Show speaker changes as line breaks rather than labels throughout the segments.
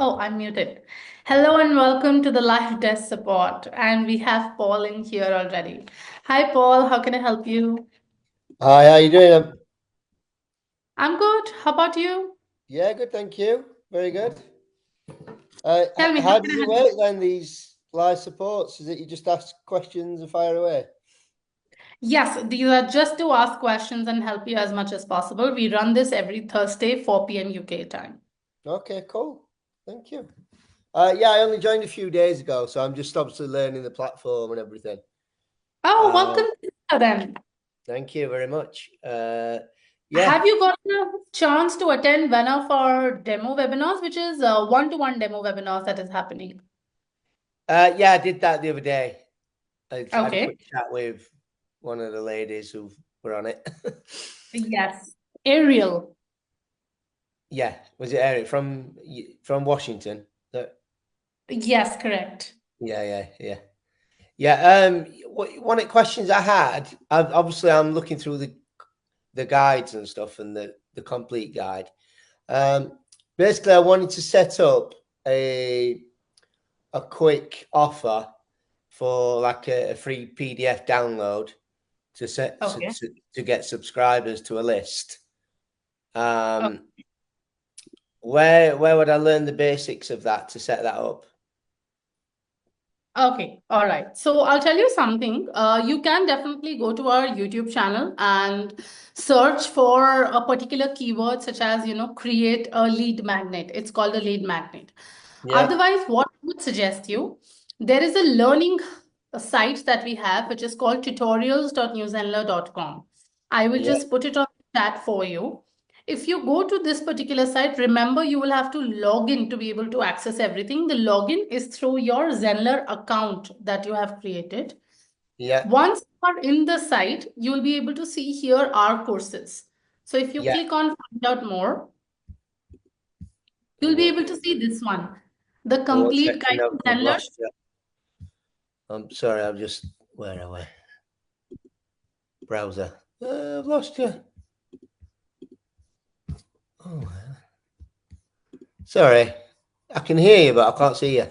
Oh, I'm muted. Hello and welcome to the live desk support. And we have Paul in here already. Hi, Paul. How can I help you?
Hi, how you doing?
I'm good. How about you?
Yeah, good, thank you. Very good.
Tell me, how
How
can
does
I
it
help
work
you?
then, these live supports? Is it you just ask questions and fire away?
Yes, these are just to ask questions and help you as much as possible. We run this every Thursday, 4 p.m. UK time.
Okay, cool. Thank you. Yeah, I only joined a few days ago, so I'm just obviously learning the platform and everything.
Oh, welcome
Um,
then.
Thank you very much. Yeah,
Have you gotten a chance to attend one of our demo webinars, which is one-to-one demo webinars that is happening?
yeah, I did that the other day. I had a
Okay.
quick chat with one of the ladies who were on it.
Yes. Ariel.
Yeah, was it Eric from Washington?
Yes, correct.
Yeah. Yeah, one of the questions I had, obviously I'm looking through the guides and stuff and the complete guide. Basically, I wanted to set up a quick offer for like a free PDF download to set
Okay.
to get subscribers to a list.
Oh,
Um, where would I learn the basics of that to set that up?
okay. All right. So I'll tell you something. You can definitely go to our YouTube channel and search for a particular keyword, such as, create a lead magnet. It's called a lead magnet.
Yeah,
Otherwise, what I would suggest you, there is a learning site that we have, which is called tutorials.newzenler.com. I will
yeah,
just put it on the chat for you. If you go to this particular site, remember you will have to log in to be able to access everything. The login is through your Zenler account that you have created.
yeah,
Once you are in the site, you will be able to see here our courses. So if you
yeah.
click on find out more, you'll be
What,
able to see this one, the
what
complete
section
guide to
I've
Zenler.
lost you? I'm sorry, I've just where am I? Browser. I've lost you. Oh, sorry. I can hear you, but I can't see you.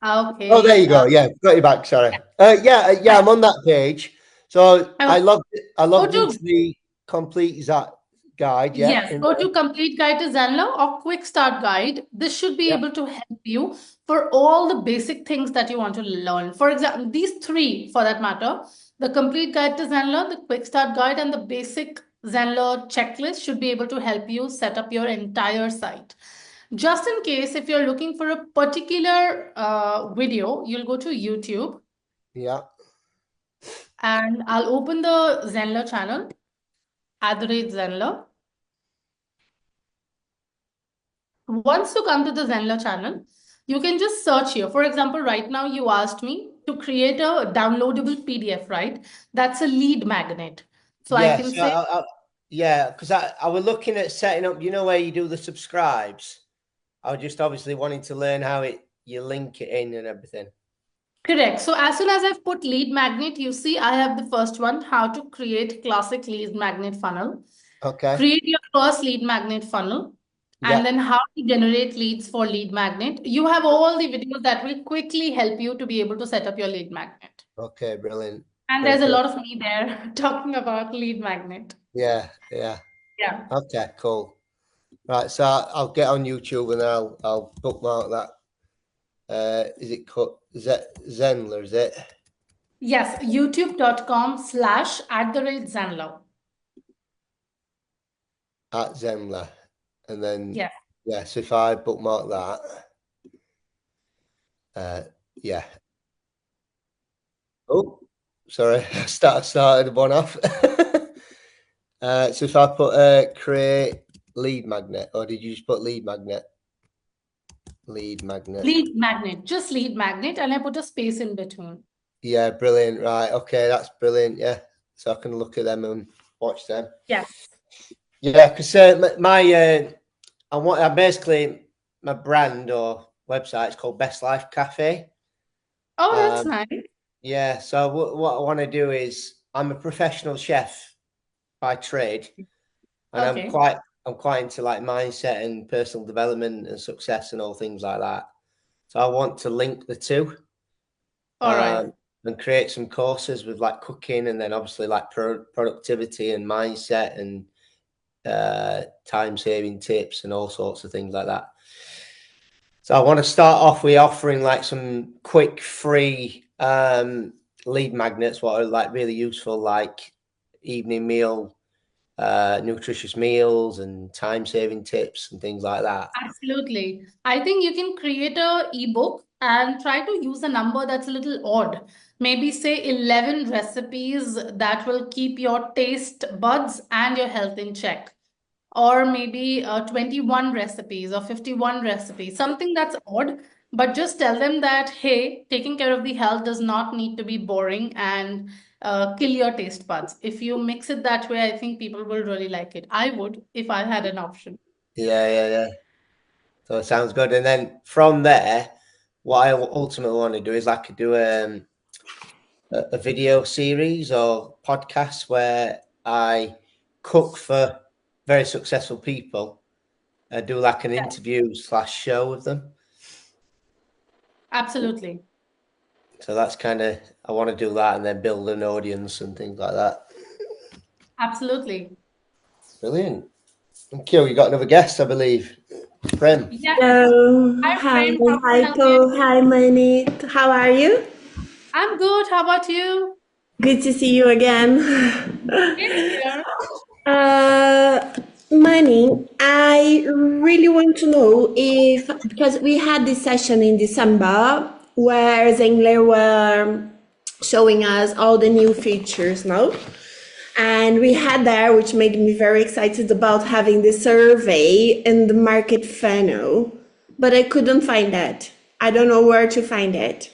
Oh, there
Okay.
you go. Yeah, got you back. Sorry. Yeah.
I,
I'm on that page. So
I
I
was
logged. I
go
logged
to
into the complete Zap guide. Yeah,
Yes,
in
go
there.
to Complete Guide to Zenler or Quick Start Guide. This should be
Yeah,
able to help you for all the basic things that you want to learn. For example, these three, for that matter, the Complete Guide to Zenler, the Quick Start Guide, and the basic Zenler checklist should be able to help you set up your entire site. Just in case, if you're looking for a particular video, you'll go to YouTube
yeah,
and I'll open the Zenler channel, @Zenler. Once you come to the Zenler channel, you can just search here. For example, right now you asked me to create a downloadable PDF, right? That's a lead magnet. So I
yeah.
can say,
Yeah, because I was looking at setting up. You know where you do the subscribes. I was just obviously wanting to learn how you link it in and everything.
correct. So as soon as I've put lead magnet, you see I have the first one, how to create classic lead magnet funnel.
Okay.
Create your first lead magnet funnel, and
Yeah.
then how to generate leads for lead magnet. You have all the videos that will quickly help you to be able to set up your lead magnet.
Okay. Brilliant.
And there's
Thank
a
you.
lot of me there talking about lead magnet.
Yeah.
Yeah.
Okay. Cool. Right. So I'll get on YouTube and I'll bookmark that. Is it cut? Zenler? Is it
Yes, youtube.com/@Zenler.
at Zenler? And then
Yes.
yeah. So if I bookmark that, uh, yeah. Oh, sorry. I started one off. So if I put create lead magnet, or did you just put lead magnet? Lead magnet.
Lead magnet, just lead magnet, and I put a space in between.
Yeah, brilliant. Right. Okay, that's brilliant. Yeah. So I can look at them and watch them.
Yes.
Yeah, because I basically my brand or website is called Best Life Cafe.
Oh, that's
Um,
nice.
yeah. So what I want to do is I'm a professional chef by trade, and
Okay.
I'm quite into like mindset and personal development and success and all things like that. So I want to link the two.
All right.
And create some courses with like cooking and then obviously like productivity and mindset and time saving tips and all sorts of things like that. So I want to start off with offering like some quick free lead magnets, what are like really useful, like evening meal, nutritious meals and time saving tips and things like that.
Absolutely. I think you can create a ebook and try to use a number that's a little odd. Maybe say 11 recipes that will keep your taste buds and your health in check. Or maybe 21 recipes or 51 recipes, something that's odd, but just tell them that, hey, taking care of the health does not need to be boring and kill your taste buds. If you mix it that way, I think people will really like it. I would if I had an option.
Yeah. So it sounds good. And then from there, what I ultimately want to do is like do a video series or podcast where I cook for very successful people, do like an interview slash show with them.
Absolutely.
So that's kind of, I want to do that and then build an audience and things like that.
Absolutely.
Brilliant. Thank you. You got another guest, I believe. Prem.
Yes.
Hello,
Hi,
hi,
Prem. How can I
hi,
help you?
Paul, hi, Manit. How are you?
I'm good. How about you?
Good to see you again.
It's here.
uh, Manny, I really want to know if, because we had this session in December where Zenler were showing us all the new features now. And we had there, which made me very excited about having the survey and the market funnel, but I couldn't find that. I don't know where to find it.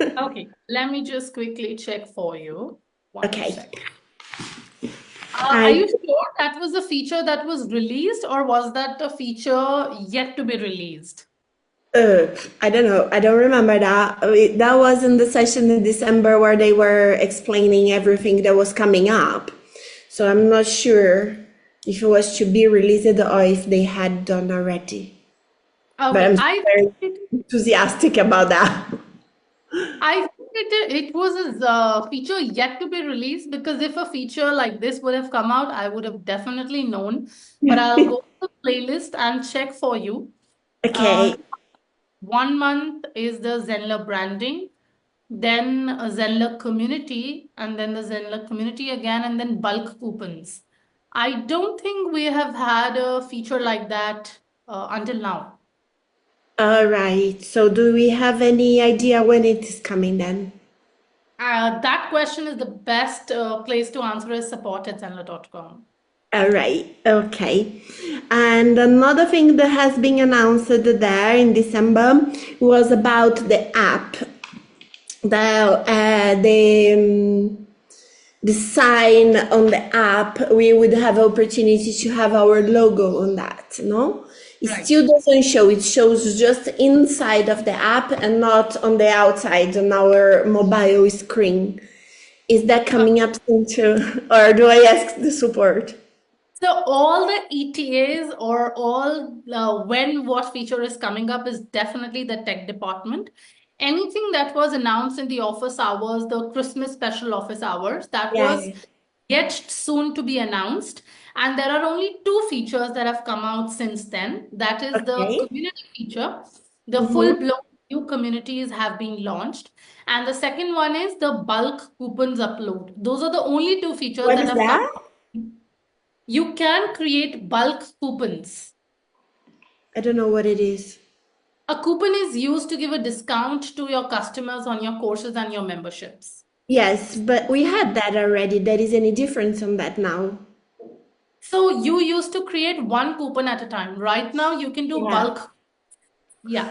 Okay, let me just quickly check for you. One
Okay.
second. Are
I
you sure that was a feature that was released, or was that a feature yet to be released?
I don't know. I don't remember that. That was in the session in December where they were explaining everything that was coming up. So I'm not sure if it was to be released or if they had done already. But
Okay,
I'm very enthusiastic about that.
I think it was a feature yet to be released, because if a feature like this would have come out, I would have definitely known. But I'll go to the playlist and check for you. Uh,
Okay.
1 month is the Zenler branding, then a Zenler community, and then the Zenler community again, and then bulk coupons. I don't think we have had a feature like that until now.
All right. So do we have any idea when it is coming then?
That question is the best place to answer is support@zenler.com.
All right. Okay. And another thing that has been announced there in December was about the app. The sign on the app, we would have opportunity to have our logo on that, no? It
Right.
still doesn't show, it shows just inside of the app and not on the outside on our mobile screen. Is that coming up soon too? Or do I ask the support?
So all the ETAs or all when what feature is coming up is definitely the tech department. Anything that was announced in the office hours, the Christmas special office hours, that
Yeah.
was yet soon to be announced. And there are only two features that have come out since then. That is the
Okay.
community feature. The
Mm-hmm.
full-blown new communities have been launched. And the second one is the bulk coupons upload. Those are the only two features
What
that
is
have come.
that?
You can create bulk coupons.
I don't know what it is.
A coupon is used to give a discount to your customers on your courses and your memberships.
Yes, but we had that already. There is any difference on that now?
So you used to create one coupon at a time. Right now, you can do
Yeah.
bulk. Yeah.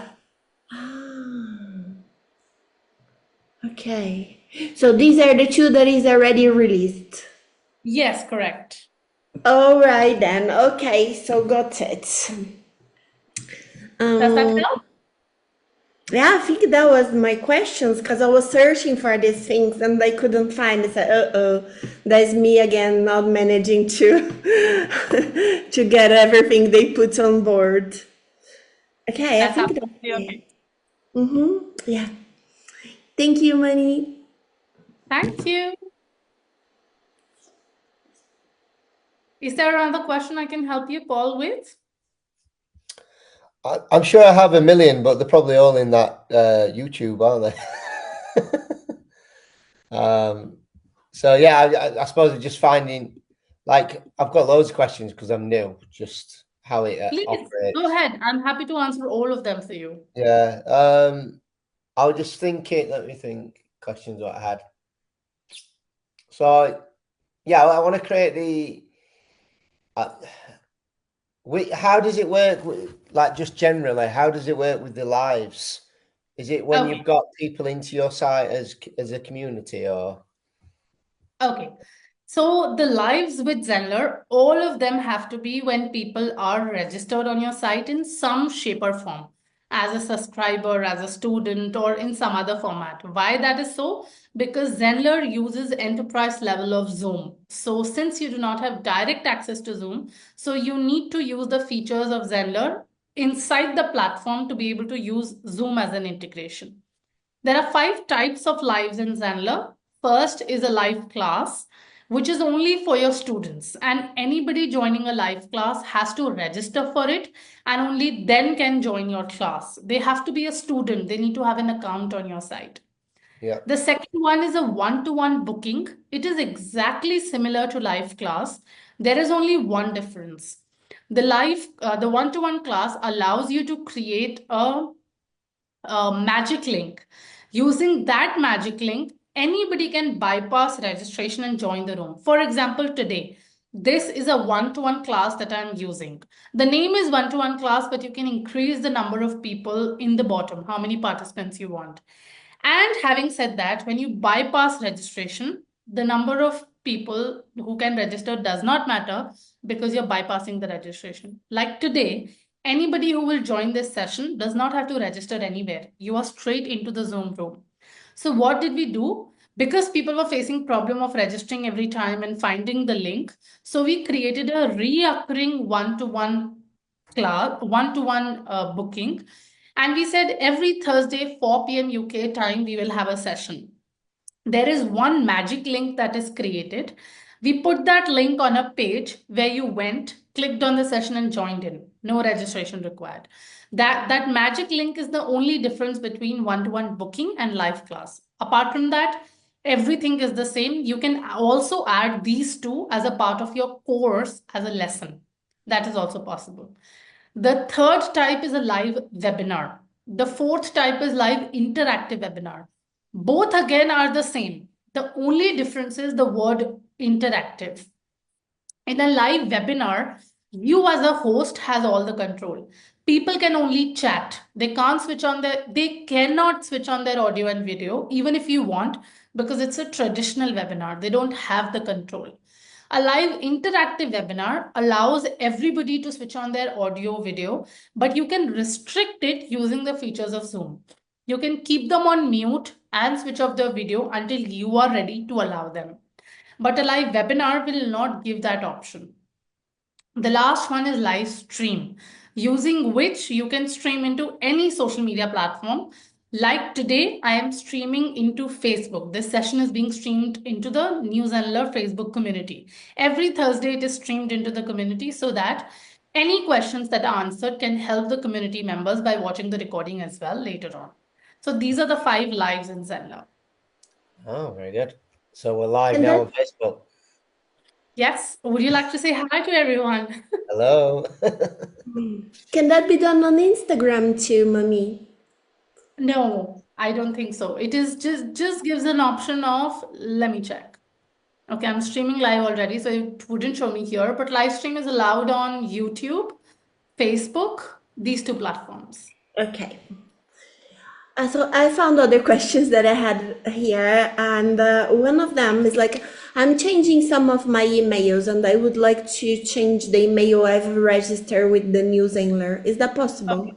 Okay. So these are the two that is already released.
Yes, correct.
All right then. Okay, so got it.
Does that help?
Yeah, I think that was my questions because I was searching for these things and I couldn't find it. So, that's me again, not managing to to get everything they put on board. Okay, I
That's
think that's
absolutely
it.
okay.
Yeah. Thank you, Moni.
Thank you. Is there another question I can help you, Paul, with?
I'm sure I have a million, but they're probably all in that YouTube, aren't they? So yeah, I suppose it's just finding, like, I've got loads of questions because I'm new, just how it
Please go
operates.
ahead. I'm happy to answer all of them for you.
Yeah. I was just thinking. Let me think. Questions what I had. So yeah, I want to create the. Uh, how does it work? Like just generally, how does it work with the lives? Is it when
Okay.
you've got people into your site as a community, or?
Okay. So the lives with Zenler, all of them have to be when people are registered on your site in some shape or form, as a subscriber, as a student, or in some other format. Why that is so? Because Zenler uses enterprise level of Zoom. So since you do not have direct access to Zoom, so you need to use the features of Zenler inside the platform to be able to use Zoom as an integration. There are 5 types of lives in Zenler. First is a live class, which is only for your students, and anybody joining a live class has to register for it and only then can join your class. They have to be a student, they need to have an account on your site.
Yeah.
The second one is a one-to-one booking. It is exactly similar to live class. There is only one difference. The one-to-one class allows you to create a magic link. Using that magic link, anybody can bypass registration and join the room. For example, today, this is a one-to-one class that I'm using. The name is one-to-one class, but you can increase the number of people in the bottom, how many participants you want. And having said that, when you bypass registration, the number of people who can register does not matter because you're bypassing the registration. Like today, anybody who will join this session does not have to register anywhere. You are straight into the Zoom room. So what did we do? Because people were facing problem of registering every time and finding the link, so we created a reoccurring one-to-one class, one-to-one booking, and we said every Thursday 4 p.m. UK time we will have a session. There is one magic link that is created. We put that link on a page where you went, clicked on the session and joined in. No registration required. That magic link is the only difference between one-to-one booking and live class. Apart from that, everything is the same. You can also add these two as a part of your course as a lesson. That is also possible. The third type is a live webinar. The fourth type is live interactive webinar. Both again are the same. The only difference is the word interactive. In a live webinar, you as a host has all the control. People can only chat. They cannot switch on their audio and video, even if you want, because it's a traditional webinar. They don't have the control. A live interactive webinar allows everybody to switch on their audio video, but you can restrict it using the features of Zoom. You can keep them on mute and switch off the video until you are ready to allow them. But a live webinar will not give that option. The last one is live stream, using which you can stream into any social media platform. Like today, I am streaming into Facebook. This session is being streamed into the New Zenler Facebook community. Every Thursday, it is streamed into the community so that any questions that are answered can help the community members by watching the recording as well later on. So these are the 5 lives in Zenler.
Oh, very good. So we're live
And
now
that
on Facebook.
Yes, would you like to say hi to everyone?
Hello.
can that be done on Instagram too, Moni?
No, I don't think so. It is just gives an option of let me check. Okay, I'm streaming live already, so it wouldn't show me here, but live stream is allowed on YouTube, Facebook, these 2 platforms.
Okay. So I found other questions that I had here, and one of them is like, I'm changing some of my emails, and I would like to change the email I've registered with the new Zenler. Is that possible?
Okay.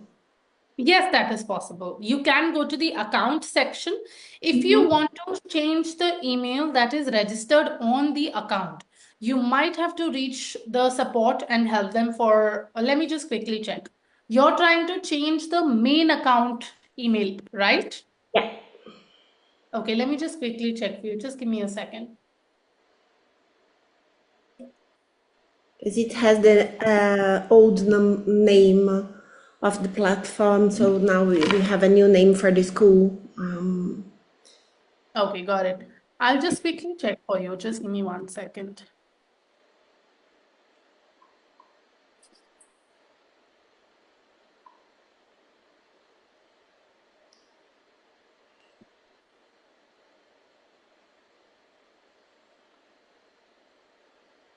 Yes, that is possible. You can go to the account section. If you want to change the email that is registered on the account, you might have to reach the support and help them for, let me just quickly check. You're trying to change the main account email, right?
Yeah,
Okay, let me just quickly check for you. Just give me a second.
because it has the old name of the platform, so now we have a new name for the school.
Okay, got it. I'll just quickly check for you. Just give me 1 second.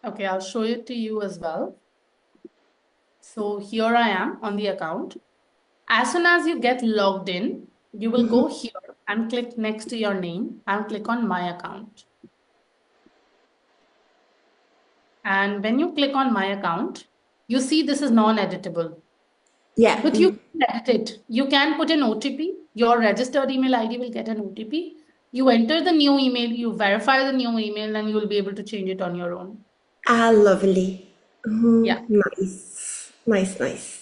Okay, I'll show it to you as well. So here I am on the account. As soon as you get logged in, you will go here and click next to your name and click on my account. And when you click on my account, you see this is non-editable.
Yeah,
But you can edit it. You can put an OTP. Your registered email ID will get an OTP. You enter the new email, you verify the new email, and you will be able to change it on your own.
lovely.
Yeah.
Nice, nice, nice.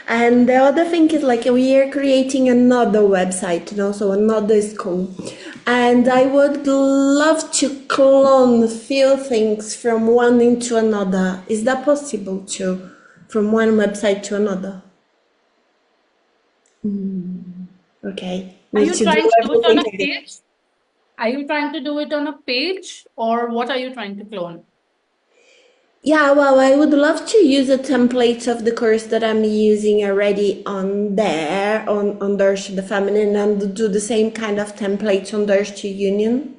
And the other thing is like we are creating another website, so another school. And I would love to clone a few things from one into another. Is that possible too? From one website to another? Okay.
Are
Need
you
to do
trying to do it on
everything
a
again.
page? Are you trying to do it on a page, or what are you trying to clone?
Yeah, well, I would love to use a template of the course that I'm using already on there, on Dash the Feminine, and do the same kind of templates on Dash to Union.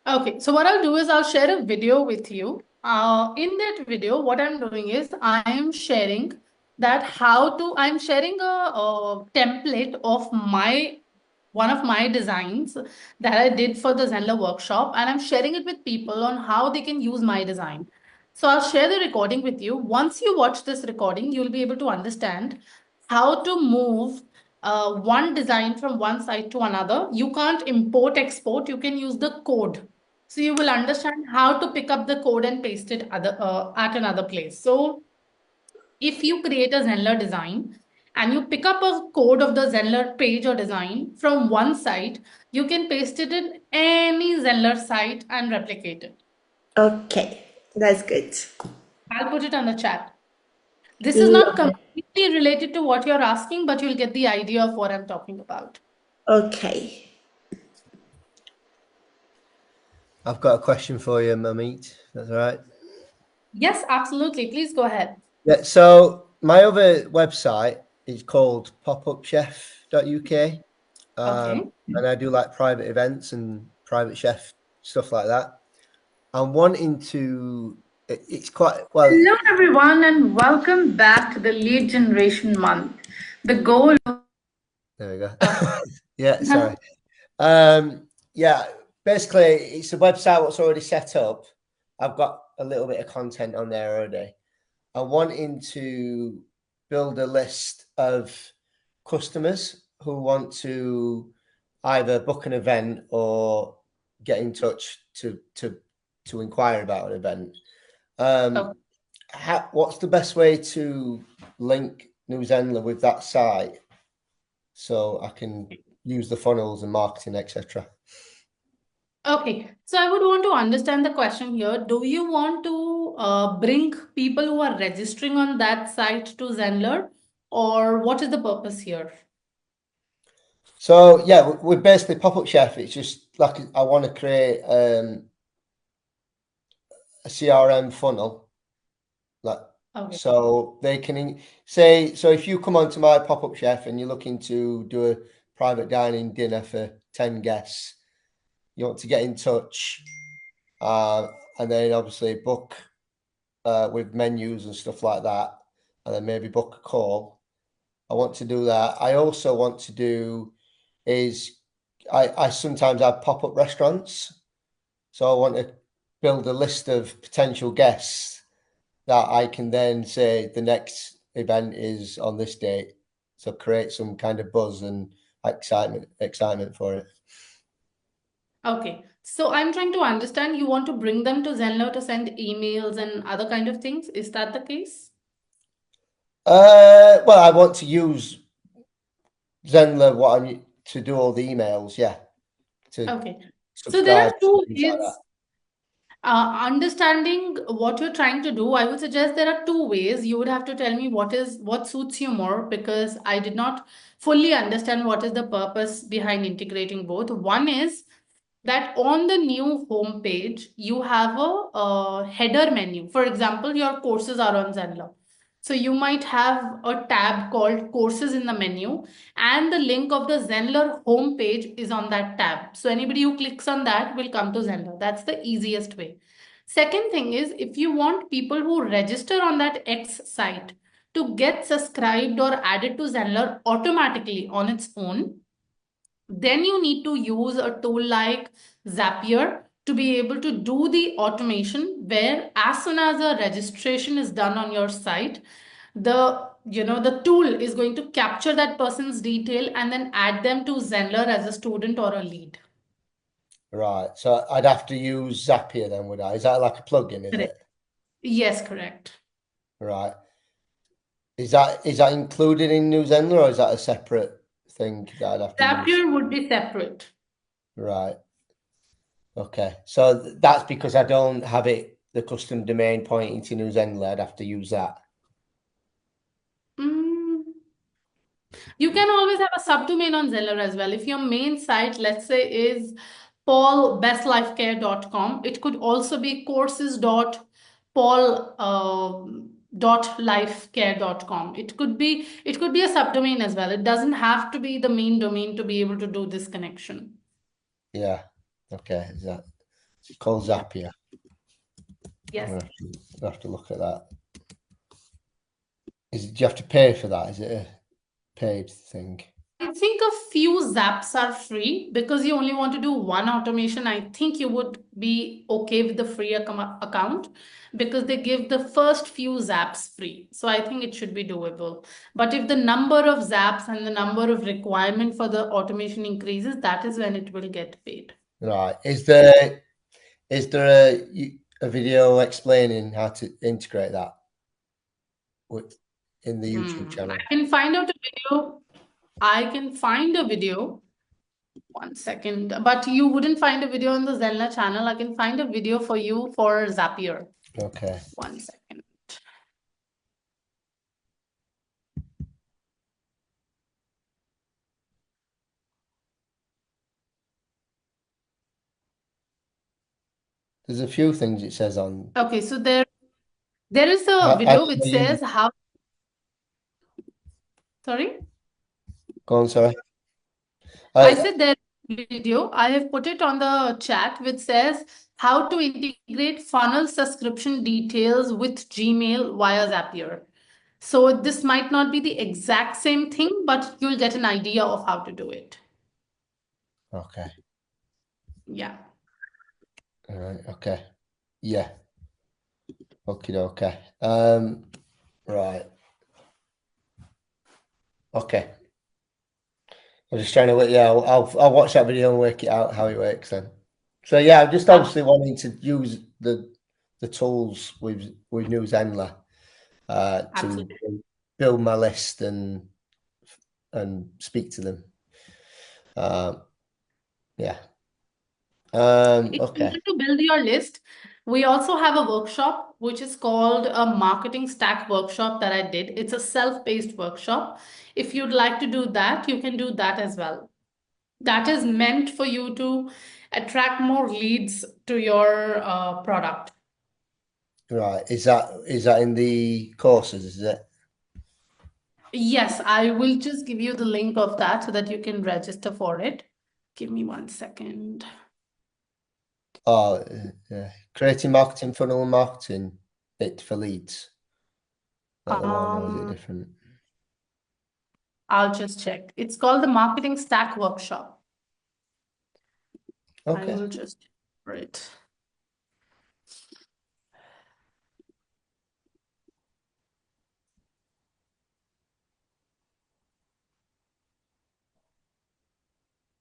Okay, so what I'll do is I'll share a video with you. In that video, what I'm doing is I am sharing I'm sharing a template of one of my designs that I did for the Zenler workshop, and I'm sharing it with people on how they can use my design. So I'll share the recording with you. Once you watch this recording, you'll be able to understand how to move one design from one site to another. You can't import, export, you can use the code. So you will understand how to pick up the code and paste it at another place. So if you create a Zenler design and you pick up a code of the Zenler page or design from one site, you can paste it in any Zenler site and replicate it.
Okay, that's good.
I'll put it on the chat. This is not
Love it.
completely related to what you're asking, but you'll get the idea of what I'm talking about.
Okay.
I've got a question for you, Mamit. That's all right.
Yes, absolutely. Please go ahead.
Yeah. So my other website is called popupchef.uk.
Okay.
And I do like private events and private chef stuff like that. I'm wanting to. It's quite well.
Hello, everyone, and welcome back to the Lead Generation Month. The goal.
There we go. Yeah, sorry. Yeah, basically, it's a website that's already set up. I've got a little bit of content on there already. I'm wanting to build a list of customers who want to either book an event or get in touch to inquire about an event. What's the best way to link New Zenler with that site so I can use the funnels and marketing, etc.?
Okay, so I would want to understand the question here. Do you want to bring people who are registering on that site to Zenler, or what is the purpose here?
So yeah, we're basically pop-up chef. It's just like I want to create a CRM funnel, like
Okay.
so they can say. So if you come onto my pop-up chef and you're looking to do a private dining dinner for 10 guests, you want to get in touch, and then obviously book with menus and stuff like that, and then maybe book a call. I want to do that. I also want to do is I sometimes have pop-up restaurants. So I want to build a list of potential guests that I can then say the next event is on this date. So create some kind of buzz and excitement for it.
Okay, so I'm trying to understand, you want to bring them to Zenler to send emails and other kind of things. Is that the case?
Well, I want to use Zenler to do all the emails, yeah.
Okay, so there are
Subscribe,
two
things like
ways.
that.
Understanding what you're trying to do, I would suggest there are two ways. You would have to tell me what suits you more, because I did not fully understand what is the purpose behind integrating both. One is that on the new home page, you have a header menu. For example, your courses are on Zenler. So you might have a tab called courses in the menu, and the link of the Zenler homepage is on that tab. So anybody who clicks on that will come to Zenler. That's the easiest way. Second thing is, if you want people who register on that X site to get subscribed or added to Zenler automatically on its own, then you need to use a tool like Zapier to be able to do the automation, where as soon as a registration is done on your site, the tool is going to capture that person's detail and then add them to Zenler as a student or a lead.
Right. So I'd have to use Zapier then, would I? Is that like a plugin, is
Correct.
it?
Yes, correct.
Right. Is that included in New Zenler, or is that a separate thing that I'd have to use?
Zapier would be separate.
Right. Okay. So that's because I don't have the custom domain pointing to New Zenler. I'd have to use that.
You can always have a subdomain on Zenler as well. If your main site, let's say, is paulbestlifecare.com, it could also be courses.paul.lifecare.com. It could be a subdomain as well. It doesn't have to be the main domain to be able to do this connection.
Yeah. Okay. It's called Zapier.
Yes.
I'll have to look at that. Do you have to pay for that? Is it a paid thing?
I think a few zaps are free because you only want to do one automation. I think you would be okay with the free account because they give the first few zaps free. So I think it should be doable. But if the number of zaps and the number of requirement for the automation increases, that is when it will get paid.
Right. Is there a video explaining how to integrate that in the YouTube channel?
I can find out a video. I can find a video. One second. But you wouldn't find a video on the Zenler channel. I can find a video for you for Zapier.
Okay.
1 second.
There's a few things it says on.
Okay, so there is a video which says how. Sorry?
Go on, sorry.
I said there is a video. I have put it on the chat which says how to integrate funnel subscription details with Gmail via Zapier. So this might not be the exact same thing, but you'll get an idea of how to do it.
Okay.
Yeah.
All right. Okay. Yeah. Okay. Right. Okay. I'm just trying to. Yeah, I'll watch that video and work it out how it works then. So yeah, I'm just obviously wanting to use the tools with New Zenler to build my list and speak to them. Yeah.
If you
Okay.
want to build your list, we also have a workshop which is called a marketing stack workshop that I did. It's a self-paced workshop. If you'd like to do that, you can do that as well. That is meant for you to attract more leads to your product.
Right. Is that in the courses, is it?
Yes, I will just give you the link of that so that you can register for it. Give me 1 second.
Oh, yeah. Creating marketing funnel and marketing it for leads. That the one, or is it different?
I'll just check. It's called the Marketing Stack Workshop.
Okay.
I will just for it.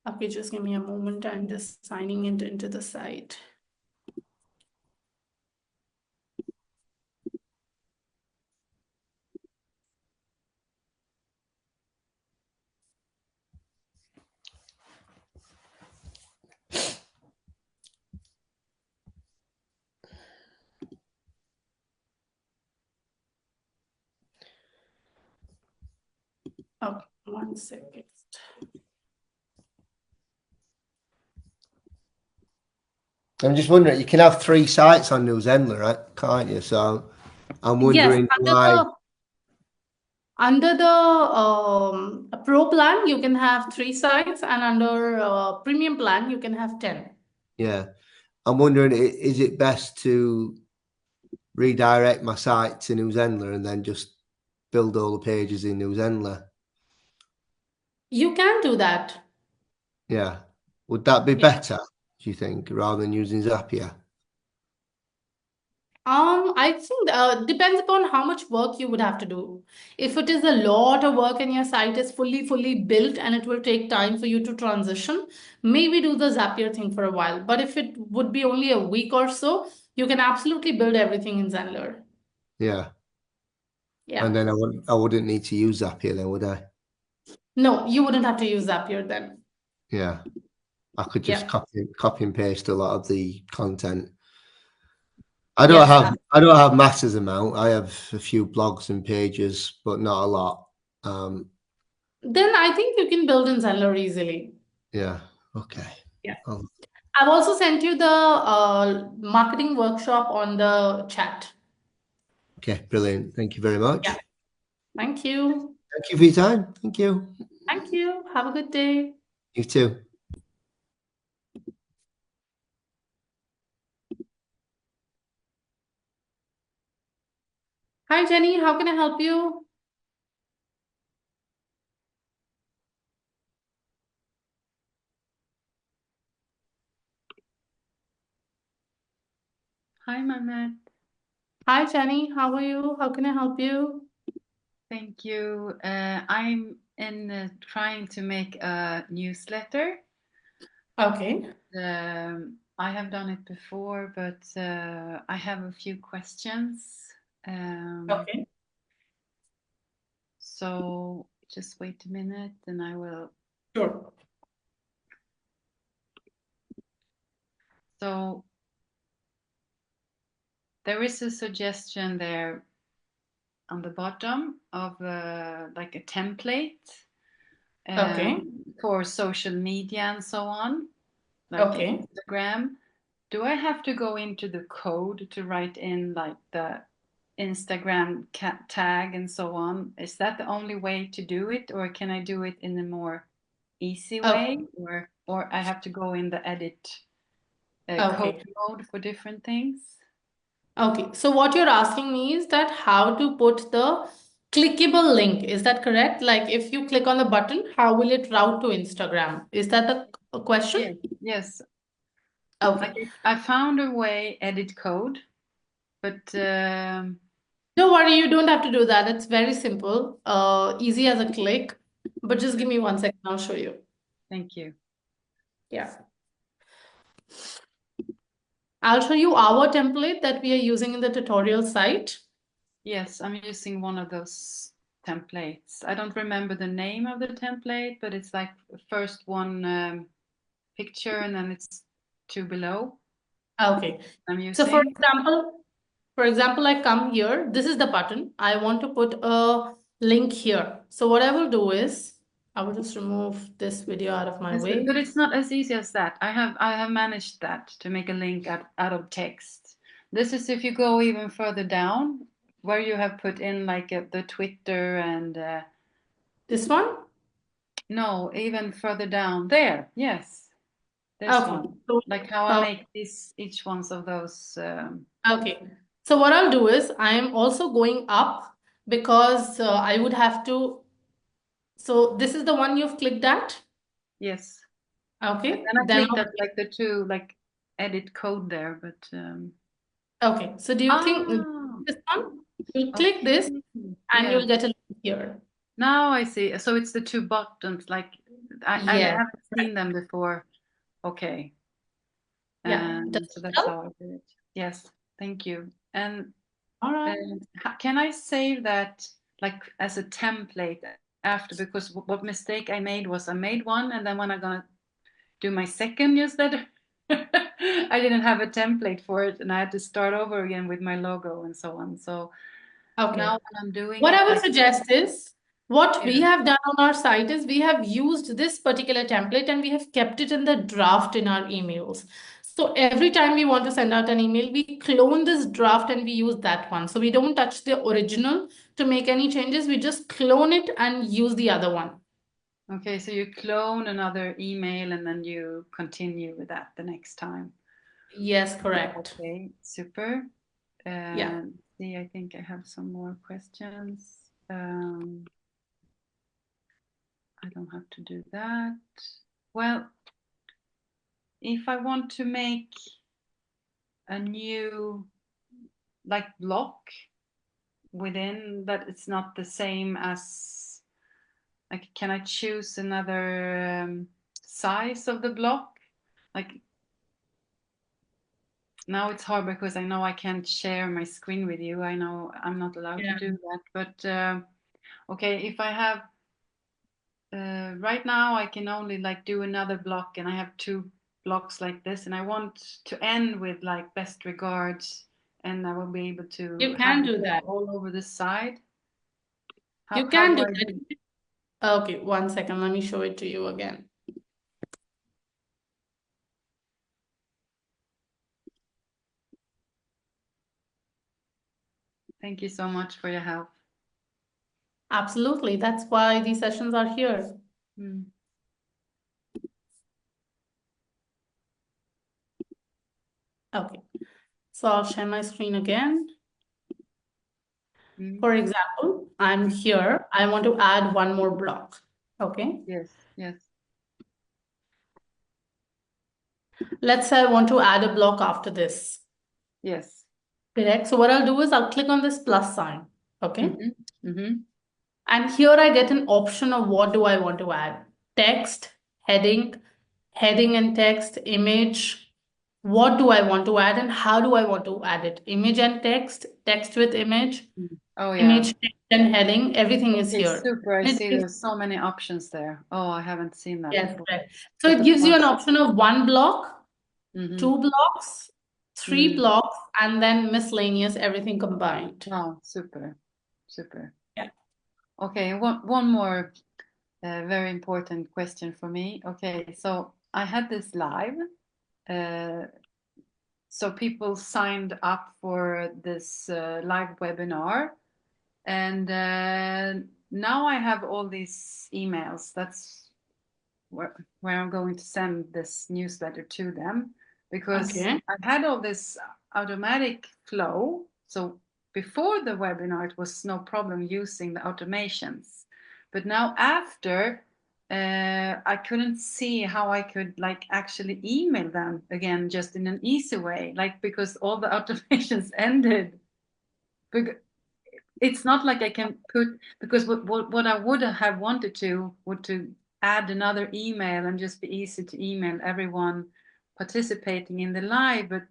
Okay, just give me a moment. I'm just signing it into the site. Oh, 1 second.
I'm just wondering, you can have 3 sites on New Zenler, right? Can't you? So I'm wondering why.
Under the Pro plan, you can have 3 sites, and under Premium plan, you can have 10.
Yeah. I'm wondering, is it best to redirect my site to New Zenler and then just build all the pages in New Zenler?
You can do that.
Yeah. Would that be better, do you think, rather than using Zapier?
I think depends upon how much work you would have to do. If it is a lot of work and your site is fully built and it will take time for you to transition, maybe do the Zapier thing for a while. But if it would be only a week or so, you can absolutely build everything in Zenler.
Yeah.
Yeah.
And then I wouldn't need to use Zapier then, would I?
No, you wouldn't have to use Zapier then.
Yeah. I could just copy and paste a lot of the content. I don't have masses amount. I have a few blogs and pages, but not a lot.
Then I think you can build in Zenler easily.
Yeah. Okay.
Yeah. I've also sent you the marketing workshop on the chat.
Okay, brilliant. Thank you very much.
Yeah. Thank you.
Thank you for your time. Thank you.
Thank you. Have a good day.
You too.
Hi, Jenny. How can I help you?
Hi, Mehmet.
Hi, Jenny. How are you? How can I help you?
Thank you. I'm trying to make a newsletter.
Okay.
I have done it before, but I have a few questions.
Okay.
So just wait a minute and I will.
Sure.
So there is a suggestion there on the bottom of like a template
Okay.
for social media and so on, like
Okay.
Instagram. Do I have to go into the code to write in like the Instagram tag and so on? Is that the only way to do it, or can I do it in a more easy way, or I have to go in the edit code mode for different things?
Okay. So what you're asking me is that how to put the clickable link. Is that correct? Like if you click on the button, how will it route to Instagram? Is that the question?
Yes.
Okay.
I found a way, edit code, but
don't worry, you don't have to do that. It's very simple, easy as a click. But just give me 1 second, I'll show you.
Thank you.
Yeah. I'll show you our template that we are using in the tutorial site.
Yes, I'm using one of those templates. I don't remember the name of the template, but it's like first one picture and then it's 2 below.
Okay.
I'm using.
So for example, I come here. This is the button. I want to put a link here. So what I will do is I will just remove this video out of my way.
But it's not as easy as that. I have managed that to make a link out of text. This is if you go even further down, where you have put in like the Twitter and
this one?
No, even further down. There, yes. This one.
So,
like how I make each ones of those.
Okay. So what I'll do is I am also going up because I would have to. So this is the one you've clicked at?
Yes.
Okay.
And I clicked at like the 2 like edit code there, but
okay. So do you think this one? You'll click this and you'll get a link here.
Now I see. So it's the 2 buttons, like I
Yes.
haven't seen them before. Okay.
Yeah. Does
So
it
that's
help?
how I did it. Yes, thank you. And
All right.
can I save that like as a template after? Because what mistake I made was I made one, and then when I'm gonna do my second newsletter, I didn't have a template for it, and I had to start over again with my logo and so on. So
Okay.
now when I'm doing
What
it,
I would
like,
suggest is what we
yeah.
have done on our site is we have used this particular template and we have kept it in the draft in our emails. So every time we want to send out an email, we clone this draft and we use that one. So we don't touch the original to make any changes. We just clone it and use the other one.
Okay, so you clone another email and then you continue with that the next time.
Yes, correct.
Okay, super.
Yeah.
See, I think I have some more questions. I don't have to do that. Well, if I want to make a new like block within that, it's not the same as like, can I choose another size of the block? Like now it's hard because I know I can't share my screen with you. I know I'm not allowed to do that, but okay, if I have right now I can only like do another block, and I have 2 blocks like this, and I want to end with like best regards, and I will be able to
You
have
can do
it
that.
all over the side.
You
How
can
do
do
I do?
that. Okay, 1 second. Let me show it to you again.
Thank you so much for your help.
Absolutely. That's why these sessions are here.
Mm.
Okay. So I'll share my screen again.
Mm.
For example, I'm here. I want to add one more block. Okay.
Yes, yes.
Let's say I want to add a block after this.
Yes.
Correct. So what I'll do is I'll click on this plus sign. Okay.
Mm-hmm. Mm-hmm.
And here I get an option of what do I want to add? Text, heading, heading and text, image. What do I want to add and how do I want to add it? Image and text, text with image,
Oh yeah.
image, text and heading, everything is
Okay,
here.
super. I
And it
see
gives-
there's so many options there. Oh, I haven't seen that
Yes,
before.
correct. So it gives you an option of 1 block,
Mm-hmm.
2 blocks, 3 blocks, and then miscellaneous, everything combined.
Oh, super, super.
Yeah.
Okay, one more very important question for me. Okay, so I had this live. So people signed up for this live webinar, and now I have all these emails. That's where I'm going to send this newsletter to them, because
Okay.
I've had all this automatic flow. So before the webinar, it was no problem using the automations. But now after, I couldn't see how I could like actually email them again, just in an easy way, like because all the automations ended. It's not like I can put, because what I would have wanted to would to add another email and just be easy to email everyone participating in the live, but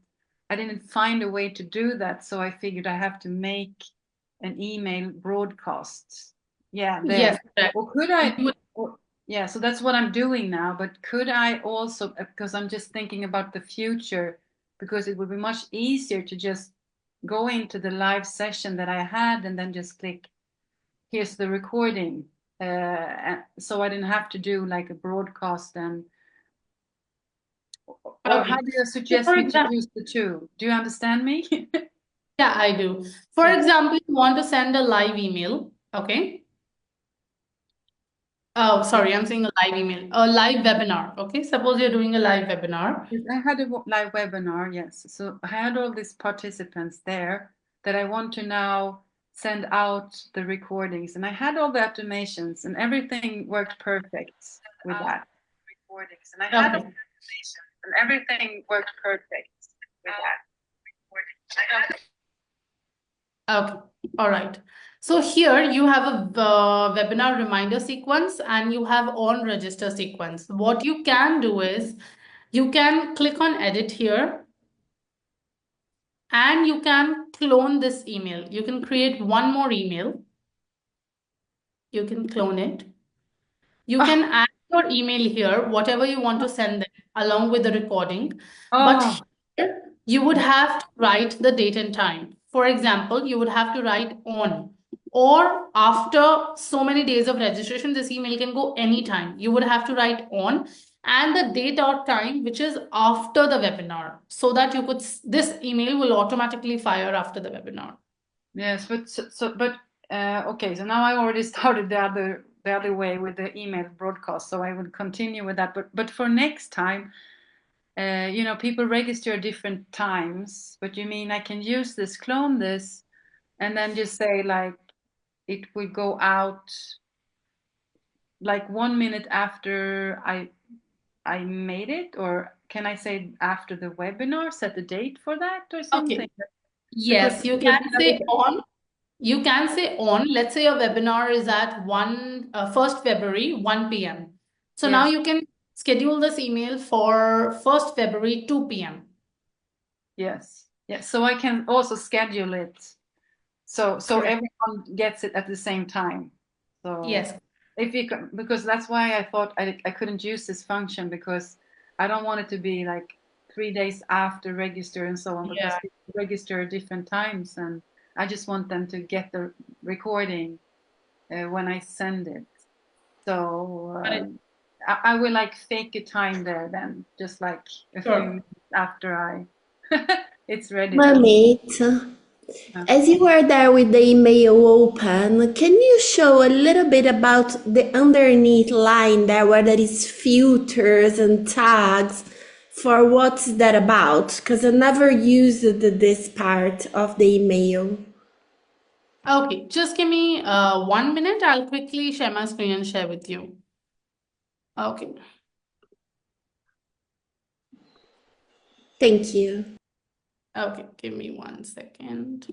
I didn't find a way to do that, so I figured I have to make an email broadcast. Yeah, there.
Yes, correct.
Or could I? Yeah, so that's what I'm doing now. But could I also, because I'm just thinking about the future, because it would be much easier to just go into the live session that I had and then just click, here's the recording. So I didn't have to do like a broadcast and, or
Okay.
how do you suggest me to use the two? Do you understand me?
Yeah, I do. For
Yeah.
example, you want to send a live email. Okay. Oh, sorry, I'm saying a live email, a live webinar. Okay. Suppose you're doing a live webinar.
I had a live webinar, yes. So I had all these participants there that I want to now send out the recordings, and I had all the automations, and everything worked perfect with that. Recordings, and I had all the automations, and everything worked perfect with that.
Okay. All right. So here you have a webinar reminder sequence and you have on register sequence. What you can do is you can click on edit here and you can clone this email. You can create one more email. You can clone it. You can add your email here, whatever you want to send them along with the recording. But
Oh,
here you would have to write the date and time. For example, you would have to write on or after so many days of registration, this email can go anytime. You would have to write on and the date or time which is after the webinar so that you could, this email will automatically fire after the webinar.
yes, but okay. So now I already started the other way with the email broadcast, so I will continue with that. But for next time, you know, people register at different times. But you mean I can use this, clone this, and then just say like it will go out like 1 minute after I made it, or can I say after the webinar, set the date for that or something?
Okay. Yes, you
Because
can say on. You can say on. Let's say your webinar is at 1st February, 1 p.m. So now
yes,
you can schedule this email for 1st February, 2 p.m.
yes, yes. So I can also schedule it so
Correct.
everyone gets it at the same time. So
Yes.
if you can, because that's why I thought I couldn't use this function, because I don't want it to be like 3 days after register and so on, because
Yeah.
people register at different times, and I just want them to get the recording when I send it. So
Right.
I will like fake a time there then, just like a few
Sure.
minutes after I it's ready then.
Manit, as you were there with the email open, can you show a little bit about the underneath line there where there is filters and tags? For what's that about? Because I never used this part of the email.
Okay, just give me 1 minute. I'll quickly share my screen and share with you. Okay.
Thank you.
Okay, give me 1 second.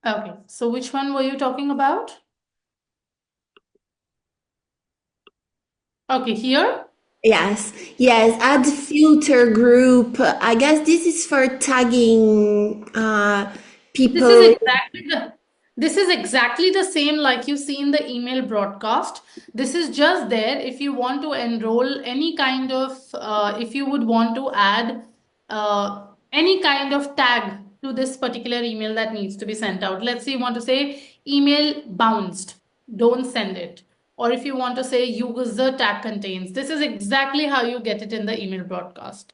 Okay, so which one were you talking about? Okay, here?
Yes, yes, add filter group. I guess this is for tagging
This is
people.
exactly the same like you see in the email broadcast. This is just there if you want to enroll any kind of, if you would want to add any kind of tag to this particular email that needs to be sent out. Let's say you want to say email bounced, don't send it. Or if you want to say user tag contains, this is exactly how you get it in the email broadcast.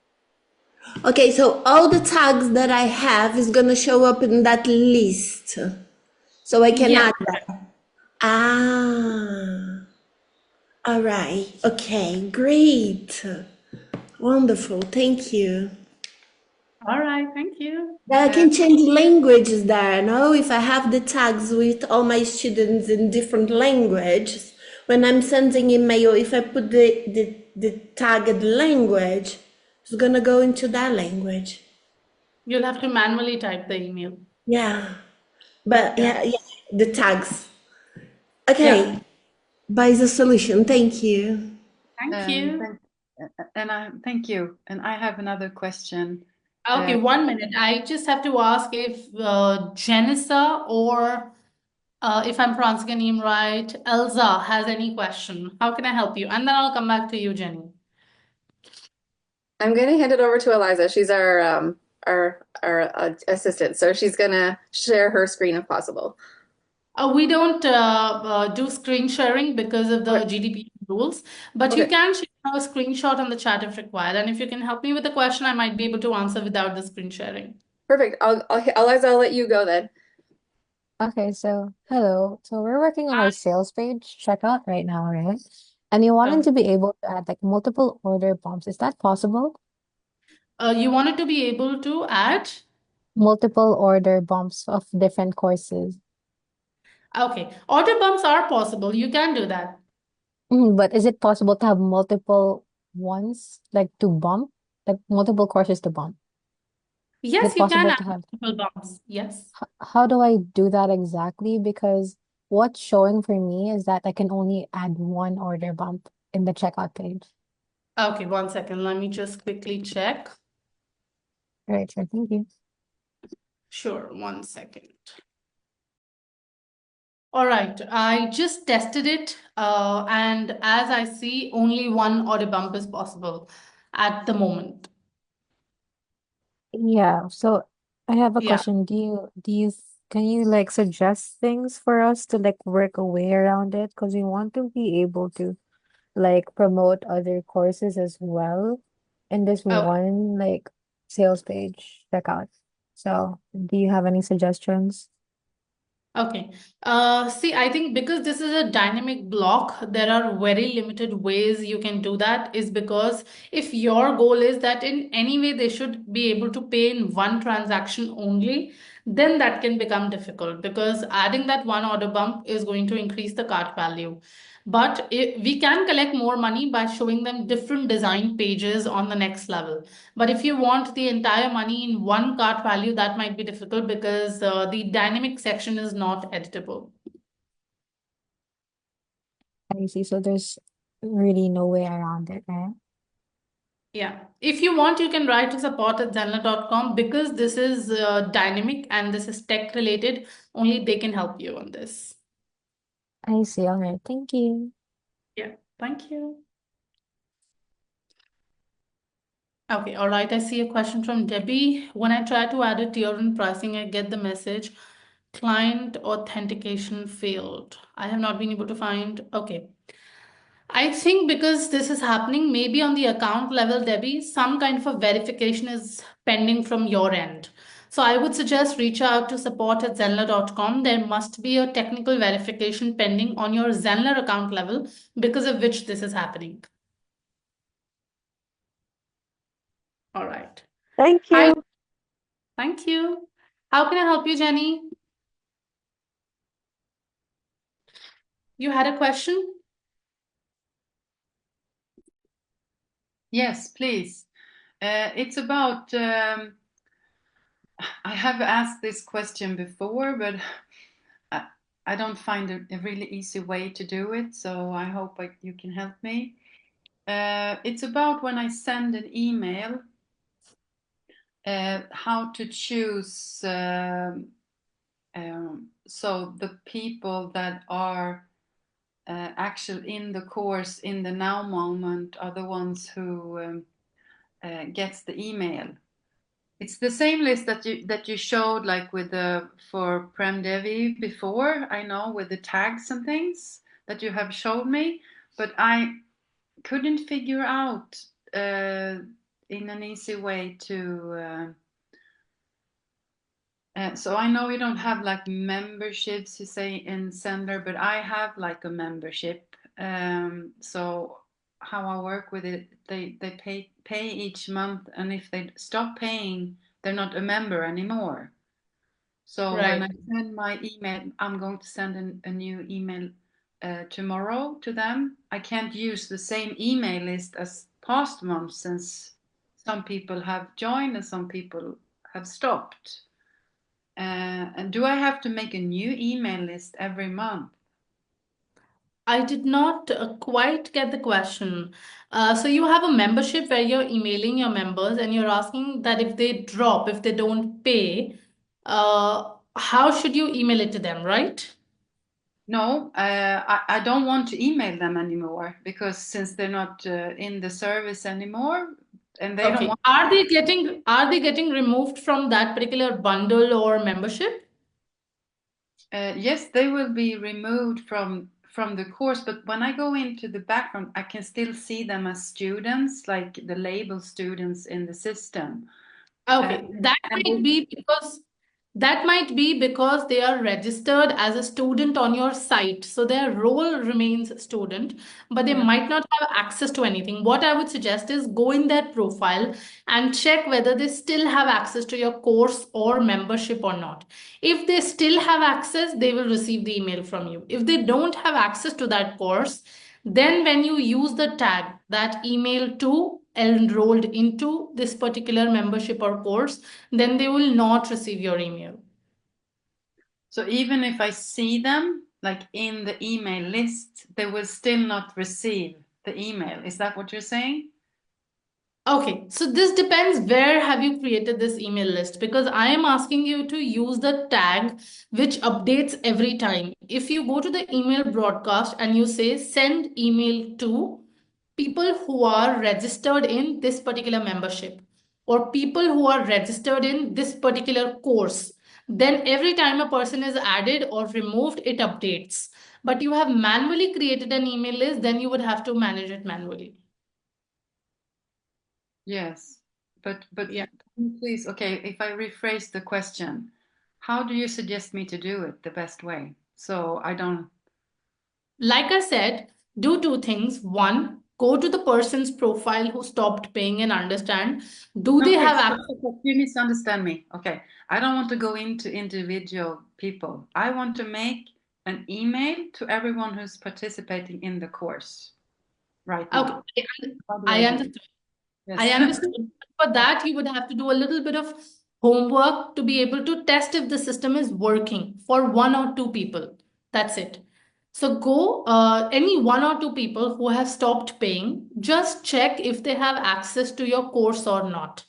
Okay, so all the tags that I have is gonna show up in that list. So I can
Yes.
add that. Ah, all right. Okay, great. Wonderful. Thank you.
All right, thank you.
I can change languages there. Now, if I have the tags with all my students in different languages, when I'm sending email, if I put the tagged language, it's gonna go into that language.
You'll have to manually type the email.
Yeah. But
Yeah.
yeah, the tags.
Yeah.
Okay, buy the solution. Thank you.
Thank you.
Thank you. And I have another question.
Okay, 1 minute. I just have to ask if Janissa or if I'm pronouncing her name right, Elza has any question. How can I help you? And then I'll come back to you, Jenny.
I'm going to hand it over to Eliza. She's our assistant, so she's going to share her screen if possible.
We don't do screen sharing because of the
Okay.
GDPR rules, but you
Okay.
can share a screenshot on the chat if required. And if you can help me with the question, I might be able to answer without the screen sharing.
Perfect. Eliza, I'll let you go then.
Okay, so hello. So we're working on our sales page checkout right now, right? And you wanted to be able to add like multiple order bumps. Is that possible?
You wanted to be able to add?
Multiple order bumps of different courses.
Okay, order bumps are possible. You can do that.
But is it possible to have multiple ones, like to bump, like multiple courses to bump? Is
Yes,
it
you can
possible
add
to have?
multiple bumps. Yes.
How do I do that exactly? Because what's showing for me is that I can only add one order bump in the checkout page.
Okay, 1 second. Let me just quickly check.
Right, sure. Thank you.
Sure, 1 second. All right, I just tested it, and as I see, only one order bump is possible at the moment.
Yeah, so I have a
Yeah.
question. Can you like suggest things for us to like work a way around it? Because we want to be able to like promote other courses as well in this
Okay.
one like sales page checkout. So, do you have any suggestions?
Okay. See, I think because this is a dynamic block, there are very limited ways you can do that. Is because if your goal is that in any way they should be able to pay in one transaction only, then that can become difficult because adding that one order bump is going to increase the cart value. But we can collect more money by showing them different design pages on the next level. But if you want the entire money in one cart value, that might be difficult because the dynamic section is not editable.
I see. So there's really no way around it, right?
Yeah. If you want, you can write to support@zenler.com because this is dynamic and this is tech related. Only they can help you on this.
I see. All right. Thank you.
Yeah. Thank you. Okay. All right. I see a question from Debbie. When I try to add a tier in pricing, I get the message client authentication failed. I have not been able to find. Okay. I think because this is happening, maybe on the account level, Debbie, some kind of a verification is pending from your end. So I would suggest reach out to support@zenler.com. There must be a technical verification pending on your Zenler account level because of which this is happening. All right.
Thank
Hi,
you.
thank you. How can I help you, Jenny? You had a question?
Yes, please. It's about, I have asked this question before, but I don't find a really easy way to do it, so I hope you can help me. It's about when I send an email, how to choose so the people that are actually in the course in the now moment are the ones who gets the email. It's the same list that you showed like with the for Prem Devi before, I know, with the tags and things that you have showed me, but I couldn't figure out in an easy way to so I know you don't have like memberships, you say in Zenler, but I have like a membership. So how I work with it, they pay each month, and if they stop paying, they're not a member anymore. So when I
Right.
send my email, I'm going to send a new email tomorrow to them. I can't use the same email list as past months since some people have joined and some people have stopped. And do I have to make a new email list every month?
I did not quite get the question. So you have a membership where you're emailing your members and you're asking that if they drop, if they don't pay, how should you email it to them, right?
No, I don't want to email them anymore because since they're not in the service anymore, and they don't
Okay.
want.
Are they getting removed from that particular bundle or membership?
Yes, they will be removed from the course, but when I go into the background, I can still see them as students, like the label students in the system.
Okay,
And
that might be because they are registered as a student on your site. So their role remains student, but they
yeah,
might not have access to anything. What I would suggest is go in their profile and check whether they still have access to your course or membership or not. If they still have access, they will receive the email from you. If they don't have access to that course, Then when you use the tag that email to enrolled into this particular membership or course, then they will not receive your email.
So even if I see them like in the email list, they will still not receive the email. Is that what you're saying?
Okay, so this depends where have you created this email list, because I am asking you to use the tag which updates every time. If you go to the email broadcast and you say send email to people who are registered in this particular membership or people who are registered in this particular course, then every time a person is added or removed, it updates. But you have manually created an email list, then you would have to manage it manually.
Yes, but
Yeah.
please, okay, if I rephrase the question, how do you suggest me to do it the best way? So I don't.
Like I said, do two things. One, go to the person's profile who stopped paying and understand. Do they
Okay,
have
stop,
access?
stop, you misunderstand me. Okay, I don't want to go into individual people. I want to make an email to everyone who's participating in the course right now.
Okay,
How do
I
I do it?
understood. I
Yes.
understood. For that, you would have to do a little bit of homework to be able to test if the system is working for one or two people. That's it. So go, any one or two people who have stopped paying, just check if they have access to your course or not.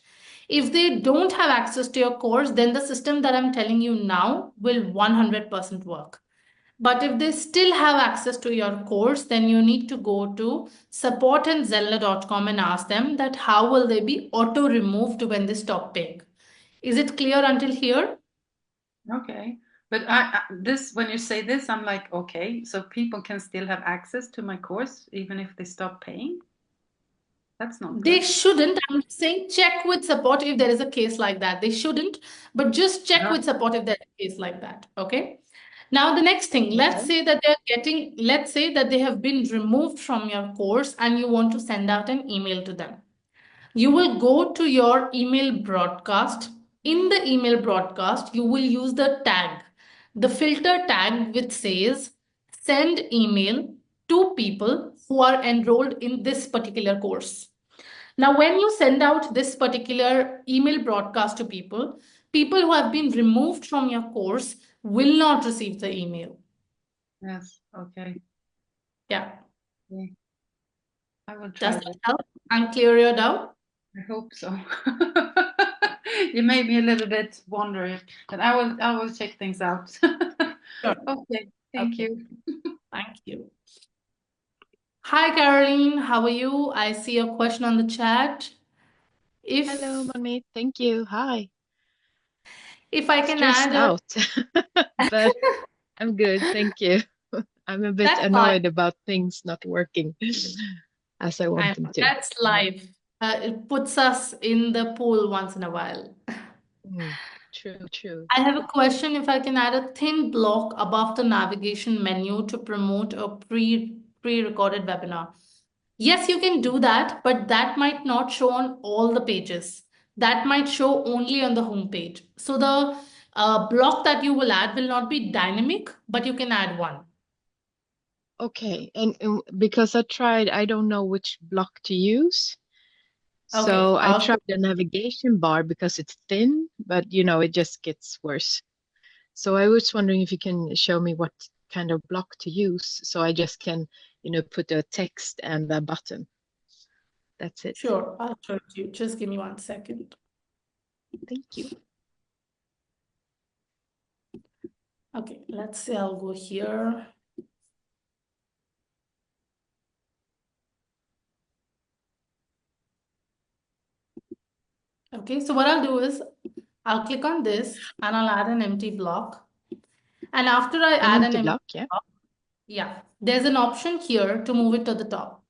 If they don't have access to your course, then the system that I'm telling you now will 100% work. But if they still have access to your course, then you need to go to support@zenler.com and ask them that how will they be auto removed when they stop paying. Is it clear until here?
Okay, but this, when you say this, I'm like, okay, so people can still have access to my course even if they stop paying? That's not
They
good.
shouldn't. I'm saying check with support if there is a case like that. They shouldn't, but just check
Uh-huh.
with support if there's a case like that. Okay. Now, the next thing, let's
Okay.
say that let's say that they have been removed from your course and you want to send out an email to them. You will go to your email broadcast. In the email broadcast, you will use the tag, the filter tag, which says send email to people who are enrolled in this particular course. Now, when you send out this particular email broadcast to people, people who have been removed from your course will not receive the email.
Yes, okay.
Yeah.
Okay. I will
Does
try
that
this.
help and clear your doubt?
I hope so. You made me a little bit wonder, but I will check things out.
Sure.
Okay, thank
Okay.
you.
Thank you. Hi, Caroline. How are you? I see a question on the chat.
Hello,
If
Manmeet. Thank you. Hi.
I can
Stressed
add a
out, but I'm good. Thank you. I'm a bit
that's fine.
annoyed about things not working as I want them to.
That's life. It puts us in the pool once in a while.
True, true.
I have a question if I can add a thin block above the navigation menu to promote a pre-recorded webinar. Yes, you can do that, but that might not show on all the pages. That might show only on the home page. So the block that you will add will not be dynamic, but you can add one.
Okay, and because I don't know which block to use.
Okay,
So I
I'll show
tried the navigation bar because it's thin, but it just gets worse. So I was wondering if you can show me what kind of block to use so I just can, put a text and a button. That's it.
Sure, I'll show it to you. Just give me 1 second.
Thank you.
Okay, let's say I'll go here. Okay, so what I'll do is I'll click on this and I'll add an empty block. And after I
An
add an
empty
empty
block, yeah.
block, yeah, there's an option here to move it to the top.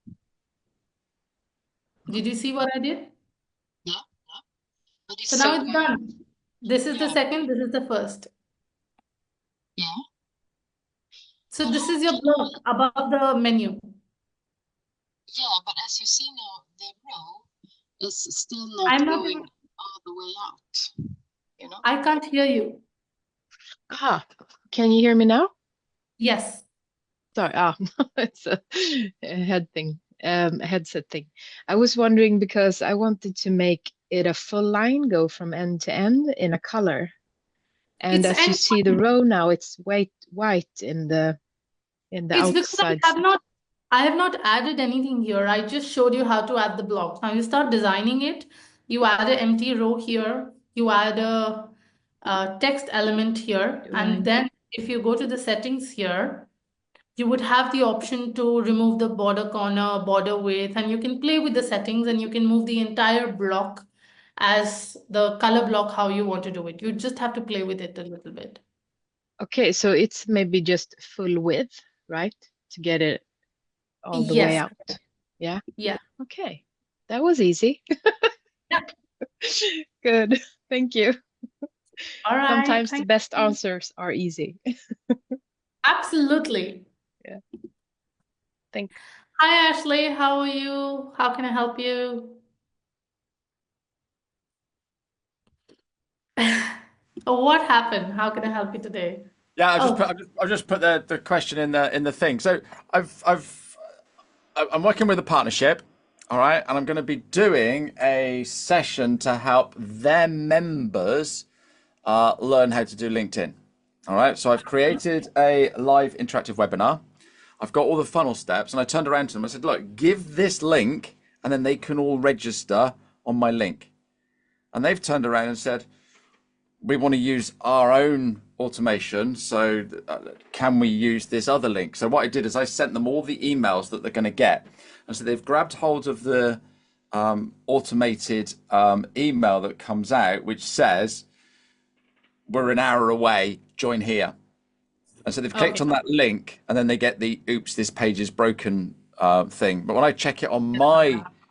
Did you see what I did?
Yeah, but
So
it's
now
so
it's done. This is the
yeah,
second, this is the first.
yeah.
So
But
this is your block above the menu.
but as you see now, the row is still not
I'm not
going
able,
all the way out.
I can't hear you.
Ah, can you hear me now?
Yes.
Sorry, it's a headset thing. I was wondering because I wanted to make it a full line, go from end to end in a color. And
It's
as you
and
see the row now, it's white in the
it's because
outside.
I have not added anything here. I just showed you how to add the blocks. Now you start designing it. You add an empty row here. You add a text element here, and
Right.
then if you go to the settings here, you would have the option to remove the border corner, border width, and you can play with the settings and you can move the entire block as the color block how you want to do it. You just have to play with it a little bit.
Okay, so it's maybe just full width, right? To get it all the way
Yes.
out. Yeah.
Yeah.
Okay. That was easy.
Yeah.
Good. Thank you.
All right.
Sometimes the
Thank
best
you.
answers are easy.
Absolutely.
Yeah. Thanks.
Hi, Ashley. How are you? How can I help you? What happened? How can I help you today?
Yeah,
Oh,
I've just put the question in the thing. So I'm working with a partnership, all right, and I'm going to be doing a session to help their members learn how to do LinkedIn. All right, so I've created a live interactive webinar. I've got all the funnel steps, and I turned around to them. I said, "Look, give this link, and then they can all register on my link." And they've turned around and said, "We want to use our own automation, so can we use this other link?" So what I did is I sent them all the emails that they're going to get, and so they've grabbed hold of the automated email that comes out, which says, "We're an hour away, join here." And so they've clicked
okay.
on that link, and then they get the "oops, this page is broken" thing. But when I check it on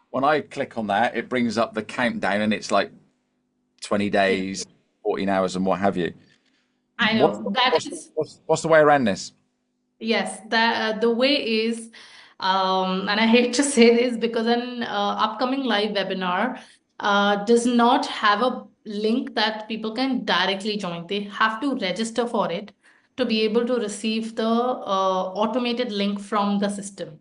when I click on that, it brings up the countdown, and it's like 20
Yeah,
days, 14 hours, and what have you.
I
What's
know. That is,
what's the way around this?
yes, the way is, and I hate to say this because an upcoming live webinar does not have a link that people can directly join. They have to register for it to be able to receive the automated link from the system.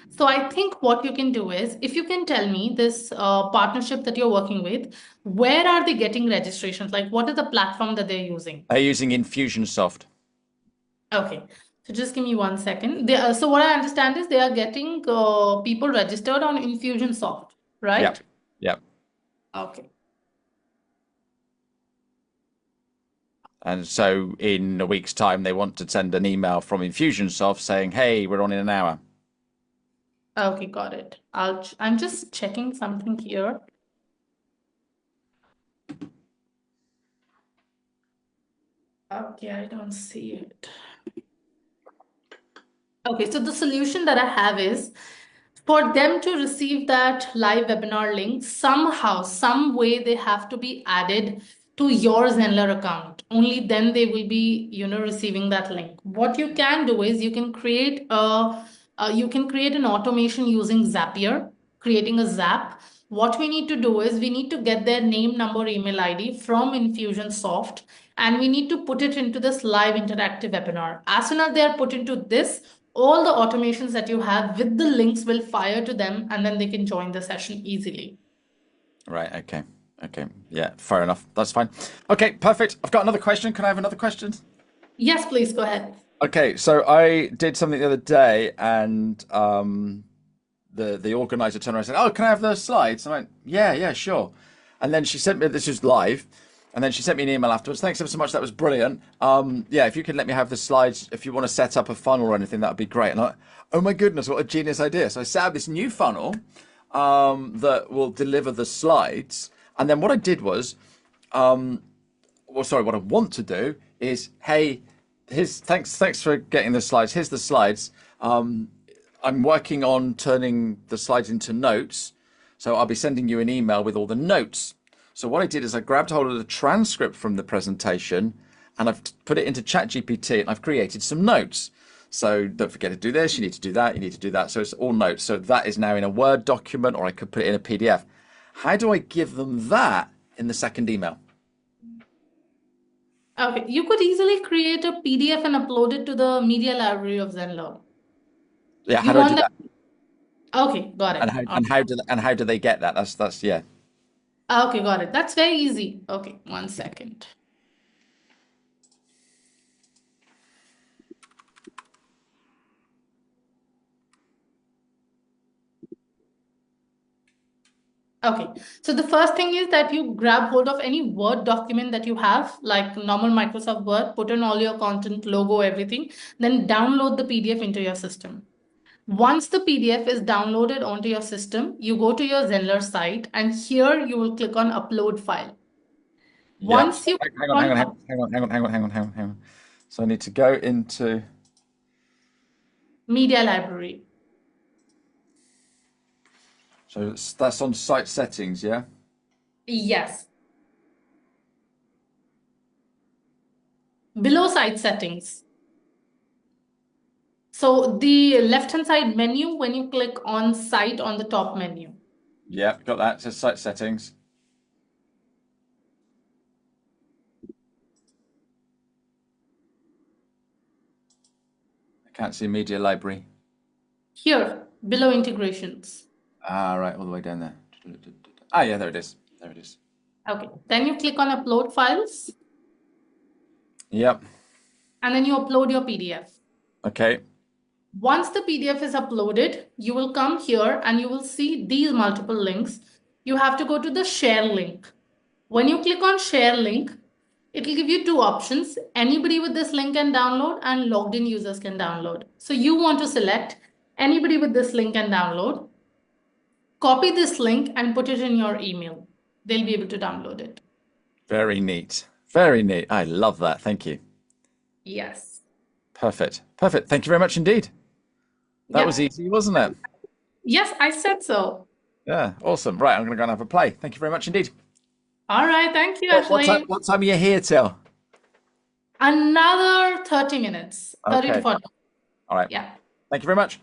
So I think what you can do is, if you can tell me this partnership that you're working with, where are they getting registrations? Like, what is the platform that they're using?
They're using Infusionsoft.
Okay, so just give me 1 second. So what I understand is they are getting people registered on Infusionsoft,
Yep,
right?
yep.
Okay.
And so in a week's time, they want to send an email from Infusionsoft saying, "Hey, we're on in an hour."
Okay, got it. I'm just checking something here. Okay, I don't see it. Okay, so the solution that I have is for them to receive that live webinar link, somehow, some way they have to be added to your Zenler account. Only then they will be, receiving that link. What you can do is you can create an automation using Zapier, creating a Zap. What we need to do is we need to get their name, number, email ID from Infusionsoft, and we need to put it into this live interactive webinar. As soon as they are put into this, all the automations that you have with the links will fire to them and then they can join the session easily.
Right. Okay. Okay. Yeah. Fair enough. That's fine. Okay. Perfect. I've got another question. Can I have another question?
Yes, please go ahead.
Okay. So I did something the other day, and the organizer turned around and said, "Oh, can I have the slides?" I went, "Yeah, sure." And then she sent me, this was live, and then she sent me an email afterwards. "Thanks ever so much. That was brilliant. Yeah, if you could let me have the slides, if you want to set up a funnel or anything, that would be great." And I'm like, "Oh my goodness, what a genius idea!" So I set up this new funnel that will deliver the slides. And then what I did was, what I want to do is, "Hey, thanks for getting the slides. Here's the slides. I'm working on turning the slides into notes, so I'll be sending you an email with all the notes." So what I did is I grabbed hold of the transcript from the presentation, and I've put it into ChatGPT, and I've created some notes. So don't forget to do this, you need to do that, you need to do that. So it's all notes. So that is now in a Word document, or I could put it in a PDF. How do I give them that in the second email?
Okay, you could easily create a PDF and upload it to the media library of Zenler.
Yeah,
You
how do I
want
do
that?
that?
Okay, got it.
And how do they get that? That's yeah.
Okay, got it. That's very easy. Okay, 1 second. Okay, so the first thing is that you grab hold of any Word document that you have, like normal Microsoft Word, put in all your content, logo, everything, then download the PDF into your system. Once the PDF is downloaded onto your system, you go to your Zenler site, and here you will click on Upload File.
Yeah.
Once you
Hang on, hang on, hang on, hang on, hang on, hang on, hang on, hang on, hang on. So I need to go into
Media Library.
so that's on site settings, yeah?
Yes. Below Site Settings. So the left-hand side menu, when you click on Site on the top menu.
Yeah, got that. So site settings. I can't see media library.
Here, below Integrations.
Ah, right, all the way down there. Ah, yeah, there it is. There it is.
Okay, then you click on Upload Files,
Yep.
and then you upload your PDF.
Okay.
Once the PDF is uploaded, you will come here and you will see these multiple links. You have to go to the Share link. When you click on Share link, it will give you two options. Anybody with this link can download, and logged in users can download. So you want to select anybody with this link can download. Copy this link and put it in your email. They'll be able to download it.
Very neat. Very neat. I love that. Thank you.
Yes.
Perfect. Perfect. Thank you very much indeed. That
Yeah.
was easy, wasn't it?
Yes, I said so.
Yeah, awesome. Right, I'm going to go and have a play. Thank you very much indeed.
All right. Thank you,
What
Ashley.
time are you here till?
Another 30 minutes, 30 to
Okay.
40.
All right.
Yeah.
Thank you very much.